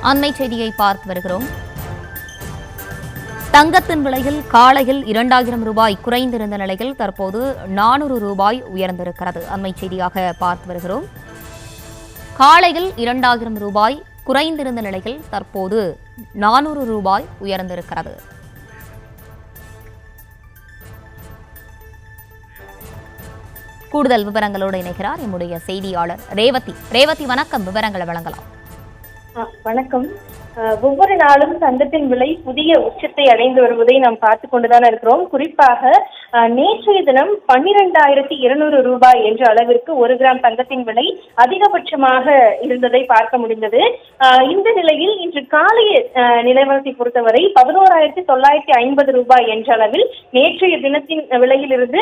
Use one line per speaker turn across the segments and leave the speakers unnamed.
அண்மை செய்தியை பார்த்து வருகிறோம். தங்கத்தின் விலையில் காலையில் 2000 ரூபாய் குறைந்திருந்த நிலையில் தற்போது 400 ரூபாய் உயர்ந்திருக்கிறது. அண்மை செய்தியாக பார்த்து வருகிறோம். காலையில் 2000 ரூபாய் குறைந்திருந்த நிலையில் தற்போது 400 ரூபாய் உயர்ந்திருக்கிறது. கூடுதல் விவரங்களோடு இணைகிறார் நம்முடைய செய்தியாளர் ரேவதி. ரேவதி, வணக்கம். விவரங்களை வழங்கலாம்.
வணக்கம். ஒவ்வொரு நாளும் தங்கத்தின் விலை புதிய உச்சத்தை அடைந்து வருவதை நாம் பார்த்து கொண்டுதான் இருக்கிறோம். குறிப்பாக நேற்றைய தினம் 12,200 ரூபாய் என்ற அளவிற்கு 1 கிராம் தங்கத்தின் விலை அதிகபட்சமாக இருந்ததை பார்க்க முடிந்தது. இந்த நிலையில் இன்று காலைய நிலவரத்தை பொறுத்தவரை 11,950 ரூபாய் என்ற அளவில் நேற்றைய தினத்தின் விலையிலிருந்து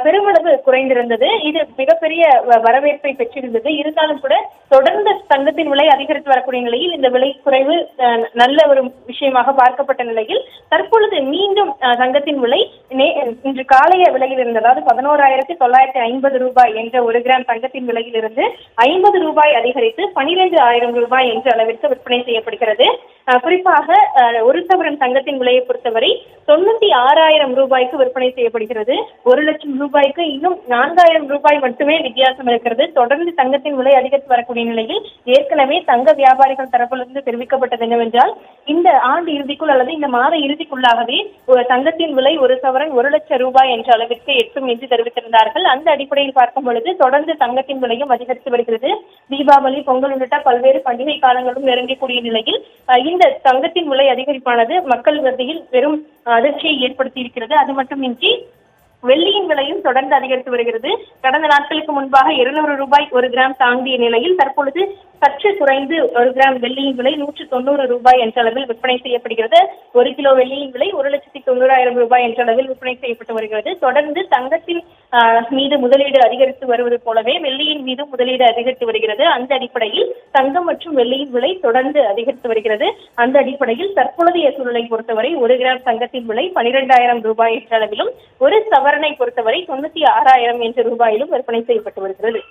பெருமளவு குறைந்திருந்தது. இது மிகப்பெரிய வரவேற்பை பெற்றிருந்தது. இருந்தாலும் கூட தொடர்ந்து தங்கத்தின் விலை அதிகரித்து வரக்கூடிய நிலையில் இந்த விலை குறைவு நல்ல ஒரு விஷயமாக பார்க்கப்பட்ட நிலையில் தற்பொழுது மீண்டும் தங்கத்தின் விலை இன்று காலைய விலையில் இருந்து, அதாவது 11,950 ரூபாய் என்ற 1 கிராம் தங்கத்தின் விலையில் இருந்து 50 ரூபாய் அதிகரித்து 12,000 ரூபாய் என்ற அளவிற்கு விற்பனை செய்யப்படுகிறது. குறிப்பாக 1 சவரன் தங்கத்தின் விலையை பொறுத்தவரை 96,000 ரூபாய்க்கு விற்பனை செய்யப்படுகிறது. 1 லட்சம் ரூபாய்க்கு இன்னும் 4,000 ரூபாய் மட்டுமே வித்தியாசம் இருக்கிறது. தொடர்ந்து தங்கத்தின் விலை அதிகரித்து வரக்கூடிய நிலையில் ஏற்கனவே தங்க வியாபாரிகள் தரப்பிலிருந்து தெரிவிக்கப்பட்டது என்னவென்றால், இந்த ஆண்டு இறுதிக்குள் அல்லது இந்த மாத இறுதிக்குள்ளாகவே தங்கத்தின் விலை 1 சவரன் 1 லட்சம் ரூபாய் என்ற அளவிற்கு எட்டும் என்று தெரிவித்திருந்தார்கள். அந்த அடிப்படையில் பார்க்கும் பொழுது தொடர்ந்து தங்கத்தின் விலையும் அதிகரித்து வருகிறது. தீபாவளி, பொங்கல் உள்ளிட்ட பல்வேறு பண்டிகை காலங்களும் நெருங்கக்கூடிய நிலையில் இந்த தங்கத்தின் விலை அதிகரிப்பானது மக்கள் மத்தியில் பெரும் அதிர்ச்சியை ஏற்படுத்தி இருக்கிறது. அது மட்டுமின்றி வெள்ளியின் விலையும் தொடர்ந்து அதிகரித்து வருகிறது. கடந்த நாட்களுக்கு முன்பாக 200 ரூபாய் 1 கிராம் தாண்டிய நிலையில் தற்பொழுது சற்று குறைந்து 1 கிராம் வெள்ளியின் விலை 190 ரூபாய் என்ற அளவில் விற்பனை செய்யப்படுகிறது. 1 கிலோ வெள்ளியின் விலை 1,90,000 ரூபாய் என்ற அளவில் விற்பனை செய்யப்பட்டு வருகிறது. தொடர்ந்து தங்கத்தின் மீது முதலீடு அதிகரித்து வருவது போலவே வெள்ளியின் மீது முதலீடு அதிகரித்து வருகிறது. அந்த அடிப்படையில் தங்கம் மற்றும் வெள்ளியின் விலை தொடர்ந்து அதிகரித்து வருகிறது. அந்த அடிப்படையில் தற்பொழுதைய சூழலை பொறுத்தவரை 1 கிராம் தங்கத்தின் விலை 12,000 ரூபாய் என்ற அளவிலும் 1 சவரனை பொறுத்தவரை 96,000 என்ற ரூபாயிலும் விற்பனை செய்யப்பட்டு வருகிறது.